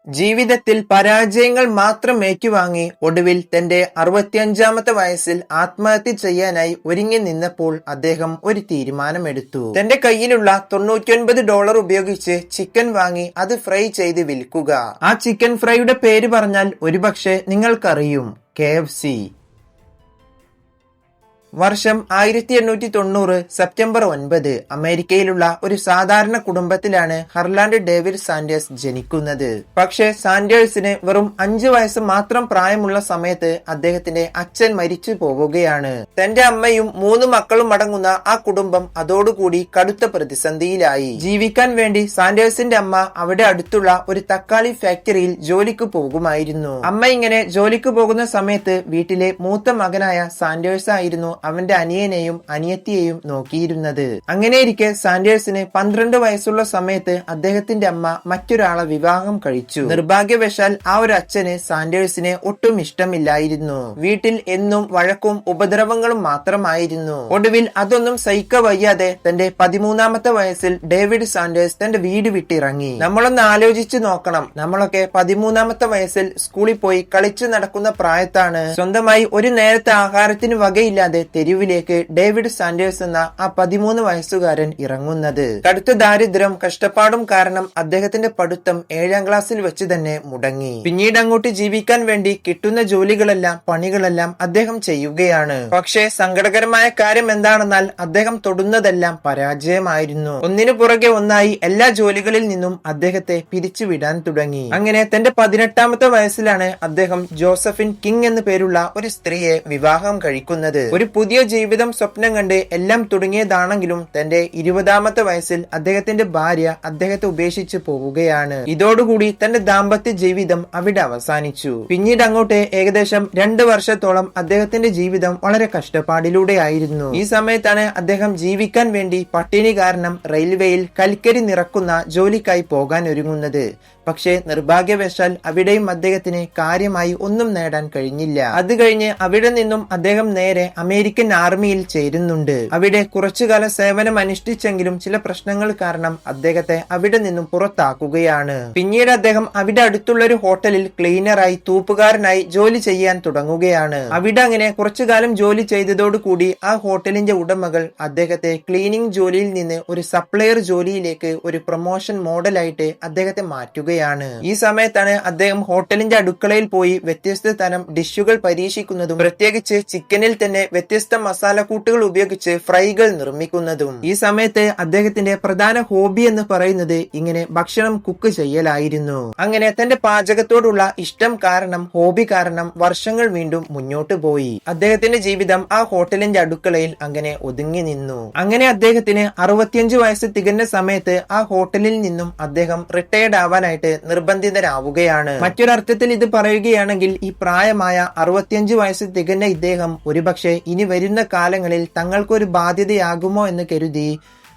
ജീവിതത്തിൽ പരാജയങ്ങൾ മാത്രം ഏറ്റുവാങ്ങി ഒടുവിൽ തന്റെ 65-ാമത്തെ വയസ്സിൽ ആത്മഹത്യ ചെയ്യാനായി ഒരുങ്ങി നിന്നപ്പോൾ അദ്ദേഹം ഒരു തീരുമാനമെടുത്തു. തന്റെ കയ്യിലുള്ള $99 ഉപയോഗിച്ച് ചിക്കൻ വാങ്ങി അത് ഫ്രൈ ചെയ്ത് വിൽക്കുക. ആ ചിക്കൻ ഫ്രൈയുടെ പേര് പറഞ്ഞാൽ ഒരുപക്ഷെ നിങ്ങൾക്കറിയും, KFC. വർഷം 1890 സെപ്റ്റംബർ 9 അമേരിക്കയിലുള്ള ഒരു സാധാരണ കുടുംബത്തിലാണ് ഹർലാൻഡ് ഡേവിഡ് സാൻഡേഴ്സ് ജനിക്കുന്നത്. പക്ഷേ സാൻഡേഴ്സിന് വെറും 5 വയസ്സ് മാത്രം പ്രായമുള്ള സമയത്ത് അദ്ദേഹത്തിന്റെ അച്ഛൻ മരിച്ചു പോവുകയാണ്. തന്റെ അമ്മയും 3 മക്കളും അടങ്ങുന്ന ആ കുടുംബം അതോടുകൂടി കടുത്ത പ്രതിസന്ധിയിലായി. ജീവിക്കാൻ വേണ്ടി സാൻഡേഴ്സിന്റെ അമ്മ അവിടെ അടുത്തുള്ള ഒരു തക്കാളി ഫാക്ടറിയിൽ ജോലിക്ക് പോകുമായിരുന്നു. അമ്മ ഇങ്ങനെ ജോലിക്ക് പോകുന്ന സമയത്ത് വീട്ടിലെ മൂത്ത മകനായ സാൻഡേഴ്സ് ആയിരുന്നു അവന്റെ അനിയനെയും അനിയത്തിയെയും നോക്കിയിരുന്നത്. അങ്ങനെയിരിക്കെ സാൻഡേഴ്സിന് 12 വയസ്സുള്ള സമയത്ത് അദ്ദേഹത്തിന്റെ അമ്മ മറ്റൊരാളെ വിവാഹം കഴിച്ചു. നിർഭാഗ്യവശാൽ ആ ഒരു അച്ഛന് സാൻഡേഴ്സിനെ ഒട്ടും ഇഷ്ടമില്ലായിരുന്നു. വീട്ടിൽ എന്നും വഴക്കും ഉപദ്രവങ്ങളും മാത്രമായിരുന്നു. ഒടുവിൽ അതൊന്നും സഹിക്കവയ്യാതെ തന്റെ 13-ാമത്തെ വയസ്സിൽ ഡേവിഡ് സാൻഡേഴ്സ് തന്റെ വീട് വിട്ടിറങ്ങി. നമ്മളൊന്ന് ആലോചിച്ചു നോക്കണം, നമ്മളൊക്കെ 13-ാമത്തെ വയസ്സിൽ സ്കൂളിൽ പോയി കളിച്ചു നടക്കുന്ന പ്രായത്താണ് സ്വന്തമായി ഒരു നേരത്തെ ആഹാരത്തിന് വകയില്ലാതെ തെരുവിലേക്ക് ഡേവിഡ് സാൻഡേഴ്സ് എന്ന ആ 13 വയസ്സുകാരൻ ഇറങ്ങുന്നത്. കടുത്ത ദാരിദ്ര്യം കഷ്ടപ്പാടും കാരണം അദ്ദേഹത്തിന്റെ പഠിത്തം 7-ാം ക്ലാസ്സിൽ വെച്ച് തന്നെ മുടങ്ങി. പിന്നീട് അങ്ങോട്ട് ജീവിക്കാൻ വേണ്ടി കിട്ടുന്ന ജോലികളെല്ലാം പണികളെല്ലാം അദ്ദേഹം ചെയ്യുകയാണ്. പക്ഷേ സങ്കടകരമായ കാര്യം എന്താണെന്നാൽ അദ്ദേഹം തൊടുന്നതെല്ലാം പരാജയമായിരുന്നു. ഒന്നിനു പുറകെ ഒന്നായി എല്ലാ ജോലികളിൽ നിന്നും അദ്ദേഹത്തെ പിരിച്ചുവിടാൻ തുടങ്ങി. അങ്ങനെ തന്റെ 18-ാമത്തെ വയസ്സിലാണ് അദ്ദേഹം ജോസഫിൻ കിങ് എന്നു പേരുള്ള ഒരു സ്ത്രീയെ വിവാഹം കഴിക്കുന്നത്. ഒരു പുതിയ ജീവിതം സ്വപ്നം കണ്ട് എല്ലാം തുടങ്ങിയതാണെങ്കിലും തന്റെ 20-ാമത്തെ വയസ്സിൽ അദ്ദേഹത്തിന്റെ ഭാര്യ അദ്ദേഹത്തെ ഉപേക്ഷിച്ച് പോവുകയാണ്. ഇതോടുകൂടി തന്റെ ദാമ്പത്യ ജീവിതം അവിടെ അവസാനിച്ചു. പിന്നീട് അങ്ങോട്ട് ഏകദേശം 2 വർഷത്തോളം അദ്ദേഹത്തിന്റെ ജീവിതം വളരെ കഷ്ടപ്പാടിലൂടെയായിരുന്നു. ഈ സമയത്താണ് അദ്ദേഹം ജീവിക്കാൻ വേണ്ടി പട്ടിണി കാരണം റെയിൽവേയിൽ കൽക്കരി നിറക്കുന്ന ജോലിക്കായി പോകാൻ ഒരുങ്ങുന്നത്. പക്ഷേ നിർഭാഗ്യവശാൽ അവിടെയും അദ്ദേഹത്തിന് കാര്യമായി ഒന്നും നേടാൻ കഴിഞ്ഞില്ല. അത് കഴിഞ്ഞ് അവിടെ നിന്നും അദ്ദേഹം നേരെ അമേരിക്കൻ ആർമിയിൽ ചേരുന്നുണ്ട്. അവിടെ കുറച്ചുകാലം സേവനം അനുഷ്ഠിച്ചെങ്കിലും ചില പ്രശ്നങ്ങൾ കാരണം അദ്ദേഹത്തെ അവിടെ നിന്നും പുറത്താക്കുകയാണ്. പിന്നീട് അദ്ദേഹം അവിടെ അടുത്തുള്ള ഒരു ഹോട്ടലിൽ ക്ലീനറായി തൂപ്പുകാരനായി ജോലി ചെയ്യാൻ തുടങ്ങുകയാണ്. അവിടെ അങ്ങനെ കുറച്ചുകാലം ജോലി ചെയ്തതോടുകൂടി ആ ഹോട്ടലിന്റെ ഉടമകൾ അദ്ദേഹത്തെ ക്ലീനിങ് ജോലിയിൽ നിന്ന് ഒരു സപ്ലയർ ജോലിയിലേക്ക് ഒരു പ്രൊമോഷൻ മോഡലായിട്ട് അദ്ദേഹത്തെ മാറ്റുകയാണ്. ഈ സമയത്താണ് അദ്ദേഹം ഹോട്ടലിന്റെ അടുക്കളയിൽ പോയി വ്യത്യസ്ത തരം ഡിഷുകൾ പരീക്ഷിക്കുന്നതും പ്രത്യേകിച്ച് ചിക്കനിൽ തന്നെ വ്യത്യസ്ത മസാലക്കൂട്ടുകൾ ഉപയോഗിച്ച് ഫ്രൈകൾ നിർമ്മിക്കുന്നതും. ഈ സമയത്ത് അദ്ദേഹത്തിന്റെ പ്രധാന ഹോബി എന്ന് പറയുന്നത് ഇങ്ങനെ ഭക്ഷണം കുക്ക് ചെയ്യലായിരുന്നു. അങ്ങനെ തന്റെ പാചകത്തോടുള്ള ഇഷ്ടം കാരണം ഹോബി കാരണം വർഷങ്ങൾ വീണ്ടും മുന്നോട്ട് പോയി. അദ്ദേഹത്തിന്റെ ജീവിതം ആ ഹോട്ടലിന്റെ അടുക്കളയിൽ അങ്ങനെ ഒതുങ്ങി നിന്നു. അങ്ങനെ അദ്ദേഹത്തിന് 65 വയസ്സ് തികഞ്ഞ സമയത്ത് ആ ഹോട്ടലിൽ നിന്നും അദ്ദേഹം റിട്ടയർഡ് ആവാനായിട്ട് നിർബന്ധിതരാവുകയാണ്. മറ്റൊരർത്ഥത്തിൽ ഇത് പറയുകയാണെങ്കിൽ ഈ പ്രായമായ 65 വയസ്സ് തികഞ്ഞ ഇദ്ദേഹം ഒരുപക്ഷെ ഇനി വരുന്ന കാലങ്ങളിൽ തങ്ങൾക്കൊരു ബാധ്യതയാകുമോ എന്ന് കരുതി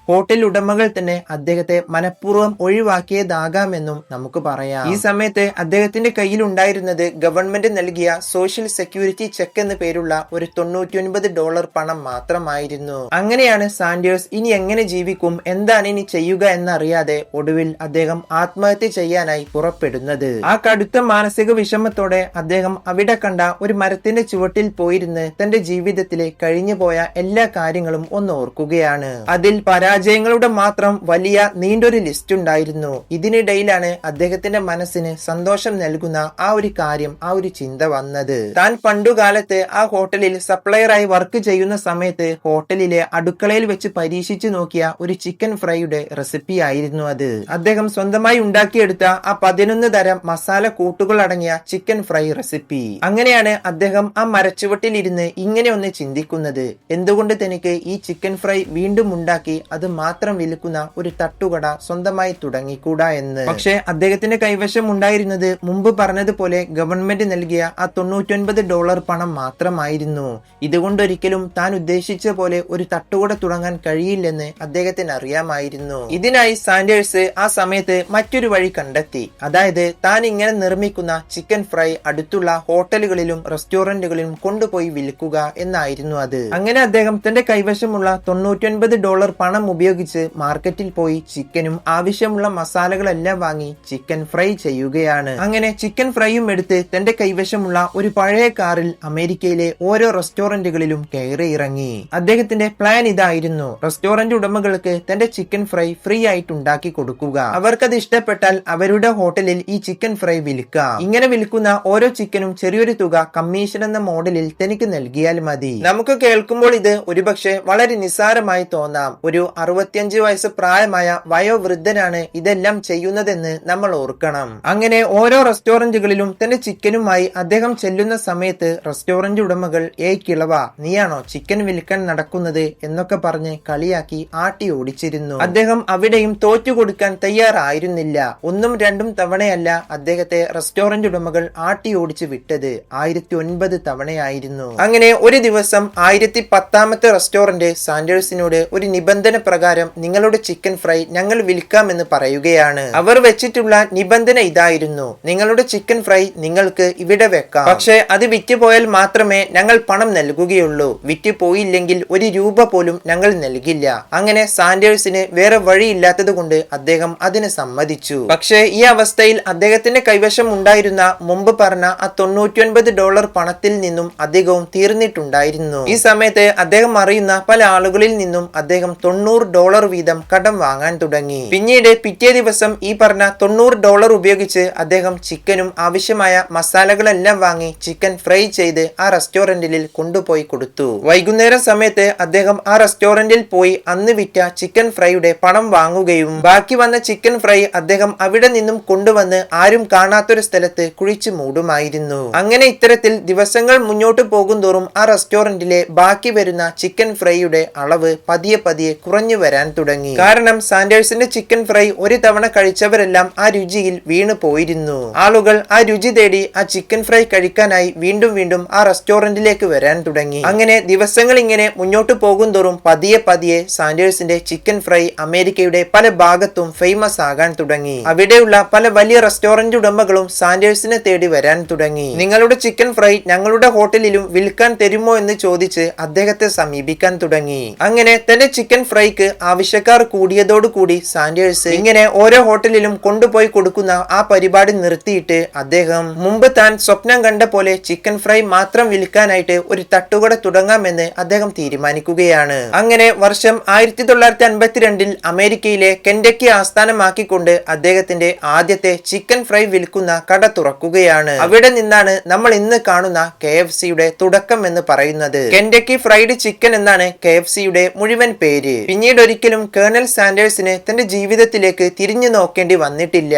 ഹോട്ടൽ ഉടമകൾ തന്നെ അദ്ദേഹത്തെ മനഃപൂർവ്വം ഒഴിവാക്കിയതാകാമെന്നും നമുക്ക് പറയാം. ഈ സമയത്ത് അദ്ദേഹത്തിന്റെ കയ്യിൽ ഉണ്ടായിരുന്നത് ഗവൺമെന്റ് നൽകിയ സോഷ്യൽ സെക്യൂരിറ്റി ചെക്ക് എന്ന് പേരുള്ള ഒരു $99 പണം മാത്രമായിരുന്നു. അങ്ങനെയാണ് സാൻഡേഴ്സ് ഇനി എങ്ങനെ ജീവിക്കും, എന്താണ് ഇനി ചെയ്യുക എന്നറിയാതെ ഒടുവിൽ അദ്ദേഹം ആത്മഹത്യ ചെയ്യാനായി പുറപ്പെടുന്നത്. ആ കടുത്ത മാനസിക വിഷമത്തോടെ അദ്ദേഹം അവിടെ കണ്ട ഒരു മരത്തിന്റെ ചുവട്ടിൽ പോയിരുന്ന് തന്റെ ജീവിതത്തിലെ കഴിഞ്ഞുപോയ എല്ലാ കാര്യങ്ങളും ഒന്ന് ഓർക്കുകയാണ്. അതിൽ പരാജയങ്ങളുടെ മാത്രം വലിയ നീണ്ടൊരു ലിസ്റ്റ് ഉണ്ടായിരുന്നു. ഇതിനിടയിലാണ് അദ്ദേഹത്തിന്റെ മനസ്സിന് സന്തോഷം നൽകുന്ന ആ ഒരു കാര്യം, ആ ഒരു ചിന്ത വന്നത്. താൻ പണ്ടുകാലത്ത് ആ ഹോട്ടലിൽ സപ്ലയറായി വർക്ക് ചെയ്യുന്ന സമയത്ത് ഹോട്ടലിലെ അടുക്കളയിൽ വെച്ച് പരീക്ഷിച്ചു നോക്കിയ ഒരു ചിക്കൻ ഫ്രൈയുടെ റെസിപ്പി ആയിരുന്നു അത്. അദ്ദേഹം സ്വന്തമായി ഉണ്ടാക്കിയെടുത്ത ആ 11 തരം മസാല കൂട്ടുകൾ അടങ്ങിയ ചിക്കൻ ഫ്രൈ റെസിപ്പി. അങ്ങനെയാണ് അദ്ദേഹം ആ മരച്ചുവട്ടിൽ ഇരുന്ന് ഇങ്ങനെ ഒന്ന് ചിന്തിക്കുന്നത്, എന്തുകൊണ്ട് തനിക്ക് ഈ ചിക്കൻ ഫ്രൈ വീണ്ടും ഉണ്ടാക്കി അത് മാത്രം വിൽക്കുന്ന ഒരു തട്ടുകട സ്വന്തമായി തുടങ്ങിക്കൂടാ എന്ന്. പക്ഷെ അദ്ദേഹത്തിന്റെ കൈവശം ഉണ്ടായിരുന്നത് മുമ്പ് പറഞ്ഞതുപോലെ ഗവൺമെന്റ് നൽകിയ ആ $99 പണം മാത്രമായിരുന്നു. ഇതുകൊണ്ടൊരിക്കലും താൻ ഉദ്ദേശിച്ച പോലെ ഒരു തട്ടുകട തുടങ്ങാൻ കഴിയില്ലെന്ന് അദ്ദേഹത്തിന് അറിയാമായിരുന്നു. ഇതിനായി സാൻഡേഴ്സ് ആ സമയത്ത് മറ്റൊരു വഴി കണ്ടെത്തി. അതായത് താൻ ഇങ്ങനെ നിർമ്മിക്കുന്ന ചിക്കൻ ഫ്രൈ അടുത്തുള്ള ഹോട്ടലുകളിലും റെസ്റ്റോറന്റുകളിലും കൊണ്ടുപോയി വിൽക്കുക എന്നായിരുന്നു അത്. അങ്ങനെ അദ്ദേഹം തന്റെ കൈവശമുള്ള $99 പണം ഉപയോഗിച്ച് മാർക്കറ്റിൽ പോയി ചിക്കനും ആവശ്യമുള്ള മസാലകളെല്ലാം വാങ്ങി ചിക്കൻ ഫ്രൈ ചെയ്യുകയാണ്. അങ്ങനെ ചിക്കൻ ഫ്രൈയും എടുത്ത് തന്റെ കൈവശമുള്ള ഒരു പഴയ കാറിൽ അമേരിക്കയിലെ ഓരോ റെസ്റ്റോറന്റുകളിലും കയറി ഇറങ്ങി. അദ്ദേഹത്തിന്റെ പ്ലാൻ ഇതായിരുന്നു: റെസ്റ്റോറന്റ് ഉടമകൾക്ക് തന്റെ ചിക്കൻ ഫ്രൈ ഫ്രീ ആയിട്ട് ഉണ്ടാക്കി കൊടുക്കുക. അവർക്കത് ഇഷ്ടപ്പെട്ടാൽ അവരുടെ ഹോട്ടലിൽ ഈ ചിക്കൻ ഫ്രൈ വിൽക്കാം. ഇങ്ങനെ വിൽക്കുന്ന ഓരോ ചിക്കനും ചെറിയൊരു തുക കമ്മീഷൻ എന്ന മോഡലിൽ തനിക്ക് നൽകിയാൽ മതി. നമുക്ക് കേൾക്കുമ്പോൾ ഇത് ഒരുപക്ഷെ വളരെ നിസ്സാരമായി തോന്നാം. ഒരു 65 വയസ്സ് പ്രായമായ വയോവൃദ്ധനാണ് ഇതെല്ലാം ചെയ്യുന്നതെന്ന് നമ്മൾ ഓർക്കണം. അങ്ങനെ ഓരോ റെസ്റ്റോറന്റുകളിലും തന്റെ ചിക്കനുമായി അദ്ദേഹം ചെല്ലുന്ന സമയത്ത് റെസ്റ്റോറന്റ് ഉടമകൾ കിളവ, നീയാണോ ചിക്കൻ വിൽക്കാൻ നടക്കുന്നത് എന്നൊക്കെ പറഞ്ഞ് കളിയാക്കി ആട്ടി ഓടിച്ചിരുന്നു. അദ്ദേഹം അവിടെയും തോറ്റുകൊടുക്കാൻ തയ്യാറായിരുന്നില്ല. ഒന്നും രണ്ടും തവണയല്ല അദ്ദേഹത്തെ റെസ്റ്റോറന്റ് ഉടമകൾ ആട്ടി ഓടിച്ചു വിട്ടത്, 1009 തവണയായിരുന്നു. അങ്ങനെ ഒരു ദിവസം 1010ാമത്തെ റെസ്റ്റോറന്റ് സാൻഡേഴ്സിനോട് ഒരു നിബന്ധന പ്രകാരം നിങ്ങളുടെ ചിക്കൻ ഫ്രൈ ഞങ്ങൾ വിൽക്കാമെന്ന് പറയുകയാണ്. അവർ വെച്ചിട്ടുള്ള നിബന്ധന ഇതായിരുന്നു: നിങ്ങളുടെ ചിക്കൻ ഫ്രൈ നിങ്ങൾക്ക് ഇവിടെ വെക്കാം, പക്ഷെ അത് വിറ്റുപോയാൽ മാത്രമേ ഞങ്ങൾ പണം നൽകുകയുള്ളൂ. വിറ്റുപോയില്ലെങ്കിൽ ഒരു രൂപ പോലും ഞങ്ങൾ നൽകില്ല. അങ്ങനെ സാൻഡേഴ്സിന് വേറെ വഴിയില്ലാത്തത് കൊണ്ട് അദ്ദേഹം അതിന് സമ്മതിച്ചു. പക്ഷേ ഈ അവസ്ഥയിൽ അദ്ദേഹത്തിന്റെ കൈവശം ഉണ്ടായിരുന്ന മുമ്പ് പറഞ്ഞ ആ $99 പണത്തിൽ നിന്നും അധികവും തീർന്നിട്ടുണ്ടായിരുന്നു. ഈ സമയത്ത് അദ്ദേഹം അറിയുന്ന പല ആളുകളിൽ നിന്നും അദ്ദേഹം $90 വീതം കടം വാങ്ങാൻ തുടങ്ങി. പിന്നീട് പിറ്റേ ദിവസം ഈ പറഞ്ഞ $90 ഉപയോഗിച്ച് അദ്ദേഹം ചിക്കനും ആവശ്യമായ മസാലകളെല്ലാം വാങ്ങി ചിക്കൻ ഫ്രൈ ചെയ്ത് ആ റെസ്റ്റോറന്റിൽ കൊണ്ടുപോയി കൊടുത്തു. വൈകുന്നേരം സമയത്ത് അദ്ദേഹം ആ റെസ്റ്റോറന്റിൽ പോയി അന്ന് വിറ്റ ചിക്കൻ ഫ്രൈയുടെ പണം വാങ്ങുകയും ബാക്കി വന്ന ചിക്കൻ ഫ്രൈ അദ്ദേഹം അവിടെ നിന്നും കൊണ്ടുവന്ന് ആരും കാണാത്തൊരു സ്ഥലത്ത് കുഴിച്ചു മൂടുമായിരുന്നു. അങ്ങനെ ഇത്തരത്തിൽ ദിവസങ്ങൾ മുന്നോട്ട് പോകുന്തോറും ആ റെസ്റ്റോറന്റിലെ ബാക്കി വരുന്ന ചിക്കൻ ഫ്രൈയുടെ അളവ് പതിയെ പതിയെ കുറഞ്ഞു വരാൻ തുടങ്ങി. കാരണം സാൻഡേഴ്സിന്റെ ചിക്കൻ ഫ്രൈ ഒരു തവണ കഴിച്ചവരെല്ലാം ആ രുചിയിൽ വീണു പോയിരുന്നു. ആളുകൾ ആ രുചി തേടി ആ ചിക്കൻ ഫ്രൈ കഴിക്കാനായി വീണ്ടും വീണ്ടും ആ റെസ്റ്റോറന്റിലേക്ക് വരാൻ തുടങ്ങി. അങ്ങനെ ദിവസങ്ങൾ ഇങ്ങനെ മുന്നോട്ട് പോകുന്തോറും പതിയെ പതിയെ സാൻഡേഴ്സിന്റെ ചിക്കൻ ഫ്രൈ അമേരിക്കയുടെ പല ഭാഗത്തും ഫേമസ് ആകാൻ തുടങ്ങി. അവിടെയുള്ള പല വലിയ റെസ്റ്റോറന്റ് ഉടമകളും സാൻഡേഴ്സിനെ തേടി വരാൻ തുടങ്ങി. നിങ്ങളുടെ ചിക്കൻ ഫ്രൈ ഞങ്ങളുടെ ഹോട്ടലിലും വിൽക്കാൻ തരുമോ എന്ന് ചോദിച്ച് അദ്ദേഹത്തെ സമീപിക്കാൻ തുടങ്ങി. അങ്ങനെ തന്റെ ചിക്കൻ ഫ്രൈക്ക് ആവശ്യക്കാർ കൂടിയതോടുകൂടി സാൻഡേഴ്സ് ഇങ്ങനെ ഓരോ ഹോട്ടലിലും കൊണ്ടുപോയി കൊടുക്കുന്ന ആ പരിപാടി നിർത്തിയിട്ട് അദ്ദേഹം മുമ്പ് താൻ സ്വപ്നം കണ്ട പോലെ ചിക്കൻ ഫ്രൈ മാത്രം വിൽക്കാനായിട്ട് ഒരു തട്ടുകട തുടങ്ങാമെന്ന് അദ്ദേഹം തീരുമാനിക്കുകയാണ്. അങ്ങനെ വർഷം 1952 അമേരിക്കയിലെ കെൻഡക്കി ആസ്ഥാനമാക്കിക്കൊണ്ട് അദ്ദേഹത്തിന്റെ ആദ്യത്തെ ചിക്കൻ ഫ്രൈ വിൽക്കുന്ന കട തുറക്കുകയാണ്. അവിടെ നിന്നാണ് നമ്മൾ ഇന്ന് കാണുന്ന KFCയുടെ തുടക്കം എന്ന് പറയുന്നത്. കെൻഡക്കി ഫ്രൈഡ് ചിക്കൻ എന്നാണ് KFCയുടെ മുഴുവൻ പേര്. പിന്നീട് ഒരിക്കലും കേണൽ സാൻഡേഴ്സിന് തന്റെ ജീവിതത്തിലേക്ക് തിരിഞ്ഞു നോക്കേണ്ടി വന്നിട്ടില്ല.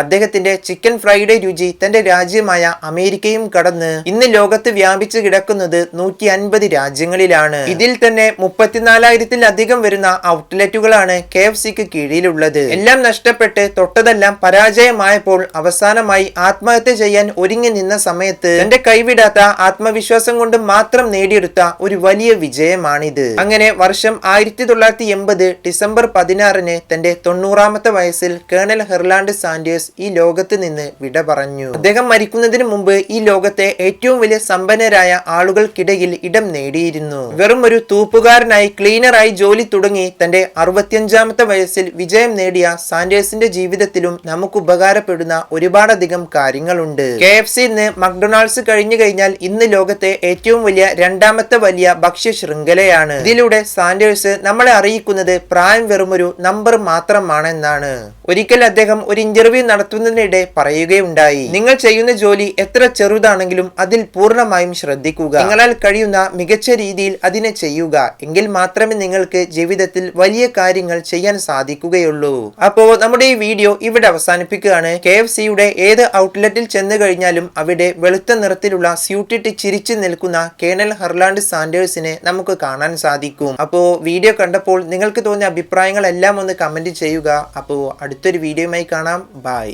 അദ്ദേഹത്തിന്റെ ചിക്കൻ ഫ്രൈയുടെ രുചി തന്റെ രാജ്യമായ അമേരിക്കയും കടന്ന് ഇന്ന് ലോകത്ത് വ്യാപിച്ചു കിടക്കുന്നത് 150 രാജ്യങ്ങളിലാണ്. ഇതിൽ തന്നെ 34,000-ത്തിലധികം വരുന്ന ഔട്ട്ലെറ്റുകളാണ് KFCക്ക് കീഴിലുള്ളത്. എല്ലാം നഷ്ടപ്പെട്ട് തൊട്ടതെല്ലാം പരാജയമായപ്പോൾ അവസാനമായി ആത്മഹത്യ ചെയ്യാൻ ഒരുങ്ങി നിന്ന സമയത്ത് തന്റെ കൈവിടാത്ത ആത്മവിശ്വാസം കൊണ്ട് മാത്രം നേടിയെടുത്ത ഒരു വലിയ വിജയമാണിത്. അങ്ങനെ വർഷം 1980 ഡിസംബർ 16 തന്റെ 90ാമത്തെ വയസ്സിൽ കേണൽ ഹെർലാൻഡ് സാൻഡേഴ്സ് ഈ ലോകത്ത് നിന്ന് വിട പറഞ്ഞു. അദ്ദേഹം മരിക്കുന്നതിന് മുമ്പ് ഈ ലോകത്തെ ഏറ്റവും വലിയ സമ്പന്നരായ ആളുകൾക്കിടയിൽ ഇടം നേടിയിരുന്നു. വെറും ഒരു തൂപ്പുകാരനായി ക്ലീനറായി ജോലി തുടങ്ങി തന്റെ 65ാമത്തെ വയസ്സിൽ വിജയം നേടിയ സാൻഡേഴ്സിന്റെ ജീവിതത്തിലും നമുക്ക് ഉപകാരപ്പെടുന്ന ഒരുപാടധികം കാര്യങ്ങളുണ്ട്. KFC ഇന്ന് മക്ഡൊണാൾഡ്സ് കഴിഞ്ഞു കഴിഞ്ഞാൽ ഇന്ന് ലോകത്തെ ഏറ്റവും വലിയ രണ്ടാമത്തെ വലിയ ഭക്ഷ്യ ശൃംഖലയാണ്. ഇതിലൂടെ സാൻഡേഴ്സ് നമ്മളെ അറിയിക്കുന്നത് പ്രായം വെറും ഒരു നമ്പർ മാത്രമാണെന്നാണ്. ഒരിക്കൽ അദ്ദേഹം ഒരു ഇന്റർവ്യൂ നടത്തുന്നതിനിടെ പറയുകയുണ്ടായി, നിങ്ങൾ ചെയ്യുന്ന ജോലി എത്ര ചെറുതാണെങ്കിലും അതിൽ പൂർണ്ണമായും ശ്രദ്ധിക്കുക. നിങ്ങളാൽ കഴിയുന്ന മികച്ച രീതിയിൽ അതിനെ ചെയ്യുക. എങ്കിൽ മാത്രമേ നിങ്ങൾക്ക് ജീവിതത്തിൽ വലിയ കാര്യങ്ങൾ ചെയ്യാൻ സാധിക്കുകയുള്ളൂ. അപ്പോ നമ്മുടെ ഈ വീഡിയോ ഇവിടെ അവസാനിപ്പിക്കുകയാണ്. KFCയുടെ ഏത് ഔട്ട്ലെറ്റിൽ ചെന്ന് കഴിഞ്ഞാലും അവിടെ വെളുത്ത നിറത്തിലുള്ള സ്യൂട്ടിട്ട് ചിരിച്ചു നിൽക്കുന്ന കേണൽ ഹെർലാൻഡ് സാൻഡേഴ്സിനെ നമുക്ക് കാണാൻ സാധിക്കും. അപ്പോ വീഡിയോ കണ്ടപ്പോൾ നിങ്ങൾക്ക് തോന്നിയ അഭിപ്രായങ്ങളെല്ലാം ഒന്ന് കമന്റ് ചെയ്യുക. അപ്പോ അടുത്തൊരു വീഡിയോയുമായി കാണാം. ബൈ.